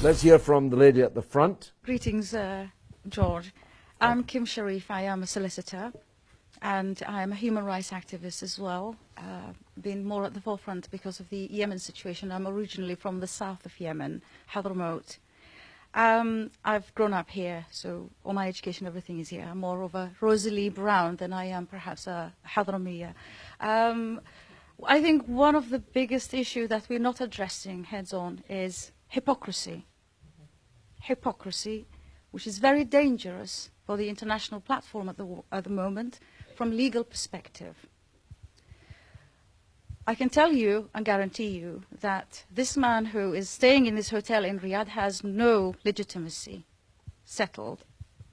Let's hear from the lady at the front. Greetings, George. I'm Kim Sharif. I am a solicitor, and I am a human rights activist as well, been more at the forefront because of the Yemen situation. I'm originally from the south of Yemen, Hadramaut. I've grown up here, so all my education, everything is here. I'm more of a Rosalie Brown than I am perhaps a Hadramiya. I think one of the biggest issues that we're not addressing heads-on is hypocrisy. Hypocrisy, which is very dangerous for the international platform at the moment from legal perspective. I can tell you and guarantee you that this man who is staying in this hotel in Riyadh has no legitimacy. Settled.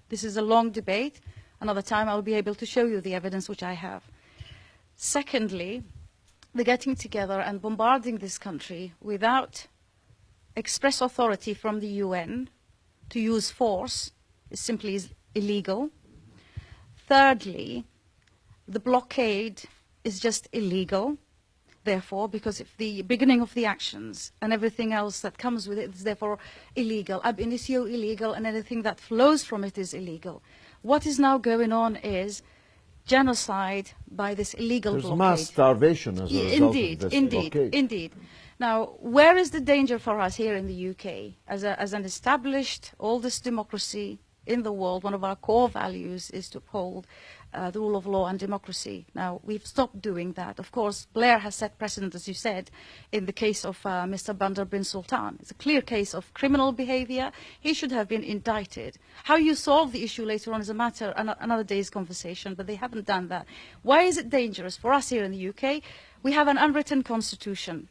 This is a long debate. Another time I'll be able to show you the evidence which I have. Secondly, the getting together and bombarding this country without express authority from the UN to use force is simply illegal. Thirdly, the blockade is just illegal, therefore, because if the beginning of the actions and everything else that comes with it is therefore illegal. Ab initio illegal, and anything that flows from it is illegal. What is now going on is genocide by this illegal blockade. There's mass starvation as a result of this blockade. Indeed. Now, where is the danger for us here in the UK? As an established, oldest democracy in the world, one of our core values is to uphold the rule of law and democracy. Now, we've stopped doing that. Of course, Blair has set precedent, as you said, in the case of Mr. Bandar bin Sultan. It's a clear case of criminal behavior. He should have been indicted. How you solve the issue later on is a matter, another day's conversation, but they haven't done that. Why is it dangerous for us here in the UK? We have an unwritten constitution.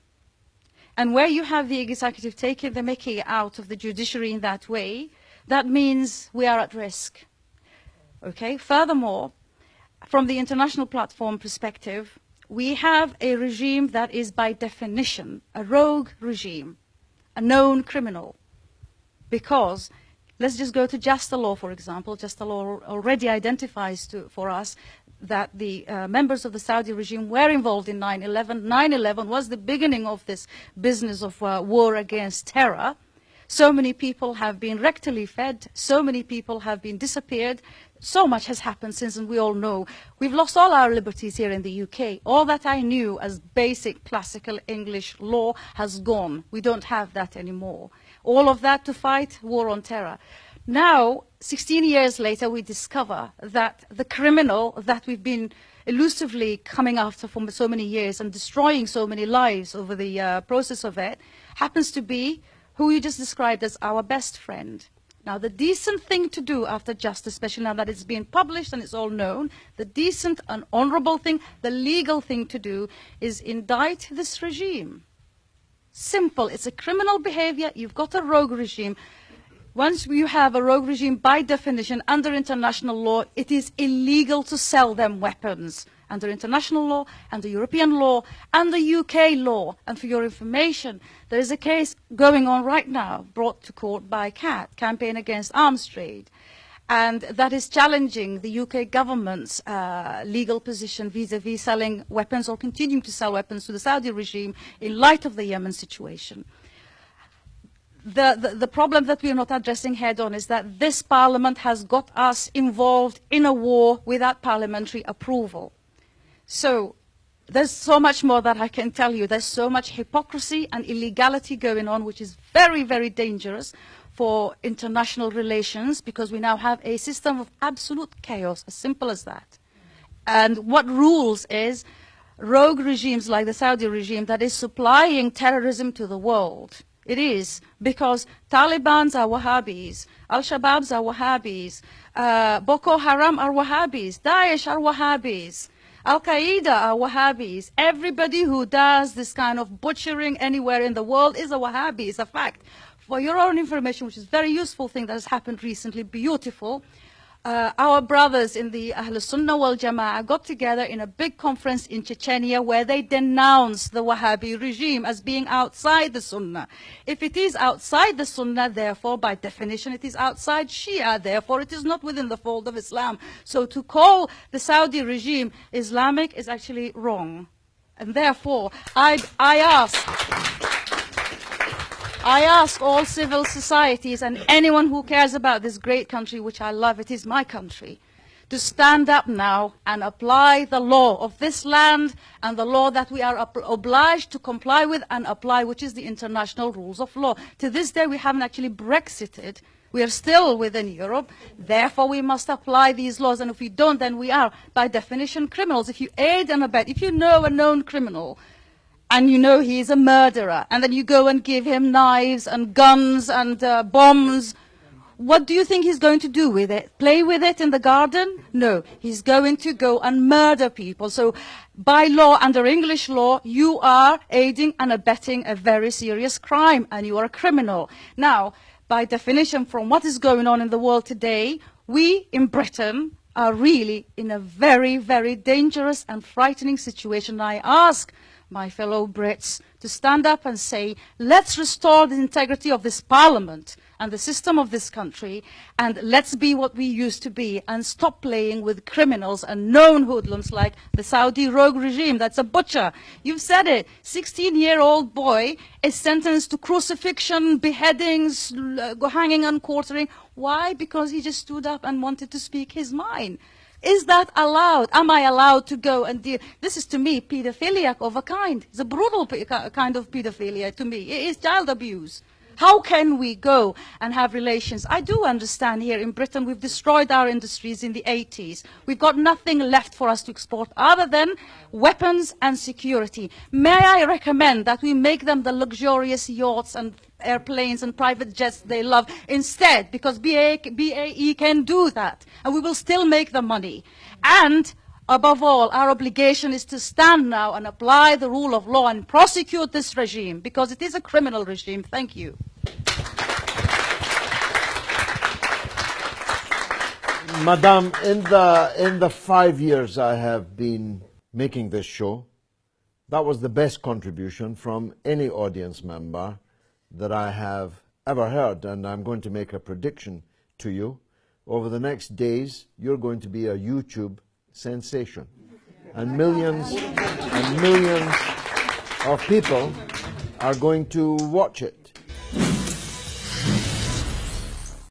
And where you have the executive taking the mickey out of the judiciary in that way, that means we are at risk. Okay? Furthermore, from the international platform perspective, we have a regime that is by definition a rogue regime, a known criminal. Because, let's just go to Jasta law, for example. Jasta law already identifies for us that the members of the Saudi regime were involved in 9/11. 9/11 was the beginning of this business of war against terror. So many people have been rectally fed, so many people have been disappeared, so much has happened since, and we all know. We've lost all our liberties here in the UK. All that I knew as basic classical English law has gone. We don't have that anymore. All of that to fight war on terror. Now, 16 years later, we discover that the criminal that we've been elusively coming after for so many years and destroying so many lives over the process of it happens to be who you just described as our best friend. Now, the decent thing to do after justice, especially now that it's been published and it's all known, the decent and honorable thing, the legal thing to do is indict this regime. Simple. It's a criminal behavior. You've got a rogue regime. Once you have a rogue regime, by definition, under international law, it is illegal to sell them weapons. Under international law, under European law, and the UK law. And for your information, there is a case going on right now, brought to court by CAT, Campaign Against Arms Trade. And that is challenging the UK government's legal position vis-à-vis selling weapons or continuing to sell weapons to the Saudi regime in light of the Yemen situation. The problem that we are not addressing head-on is that this parliament has got us involved in a war without parliamentary approval. So there's so much more that I can tell you. There's so much hypocrisy and illegality going on, which is very, very dangerous for international relations, because we now have a system of absolute chaos, as simple as that. And what rules is rogue regimes like the Saudi regime that is supplying terrorism to the world. It is, because Talibans are Wahhabis, Al-Shabaabs are Wahhabis, Boko Haram are Wahhabis, Daesh are Wahhabis, Al-Qaeda are Wahhabis. Everybody who does this kind of butchering anywhere in the world is a Wahhabi. It's a fact. For your own information, which is a very useful thing that has happened recently, beautiful, our brothers in the Ahl Sunnah wal Jama'ah got together in a big conference in Chechnya where they denounced the Wahhabi regime as being outside the Sunnah. If it is outside the Sunnah, therefore, by definition, it is outside Shia. Therefore, it is not within the fold of Islam. So to call the Saudi regime Islamic is actually wrong. And therefore, I I ask all civil societies and anyone who cares about this great country, which I love, it is my country, to stand up now and apply the law of this land and the law that we are obliged to comply with and apply, which is the international rules of law. To this day, we haven't actually Brexited. We are still within Europe. Therefore, we must apply these laws. And if we don't, then we are, by definition, criminals. If you aid and abet, if you know a known criminal, and you know he is a murderer, and then you go and give him knives and guns and bombs, what do you think he's going to do with it? Play with it in the garden? No, he's going to go and murder people. So by law, under English law, you are aiding and abetting a very serious crime, and you are a criminal. Now, by definition, from what is going on in the world today, we in Britain are really in a very, very dangerous and frightening situation. I ask my fellow Brits to stand up and say, let's restore the integrity of this parliament and the system of this country, and let's be what we used to be and stop playing with criminals and known hoodlums like the Saudi rogue regime. That's a butcher. You've said it. 16-year-old boy is sentenced to crucifixion, beheadings, hanging and quartering. Why? Because he just stood up and wanted to speak his mind. Is that allowed? Am I allowed to go and deal? This is, to me, paedophiliac of a kind. It's a brutal kind of pedophilia to me. It is child abuse. How can we go and have relations? I do understand here in Britain we've destroyed our industries in the 80s. We've got nothing left for us to export other than weapons and security. May I recommend that we make them the luxurious yachts and airplanes and private jets they love instead, because BAE can do that, and we will still make the money. And above all, our obligation is to stand now and apply the rule of law and prosecute this regime, because it is a criminal regime. Thank you. Madam, in the 5 years I have been making this show, that was the best contribution from any audience member that I have ever heard, and I'm going to make a prediction to you. Over the next days, you're going to be a YouTube sensation, and millions of people are going to watch it.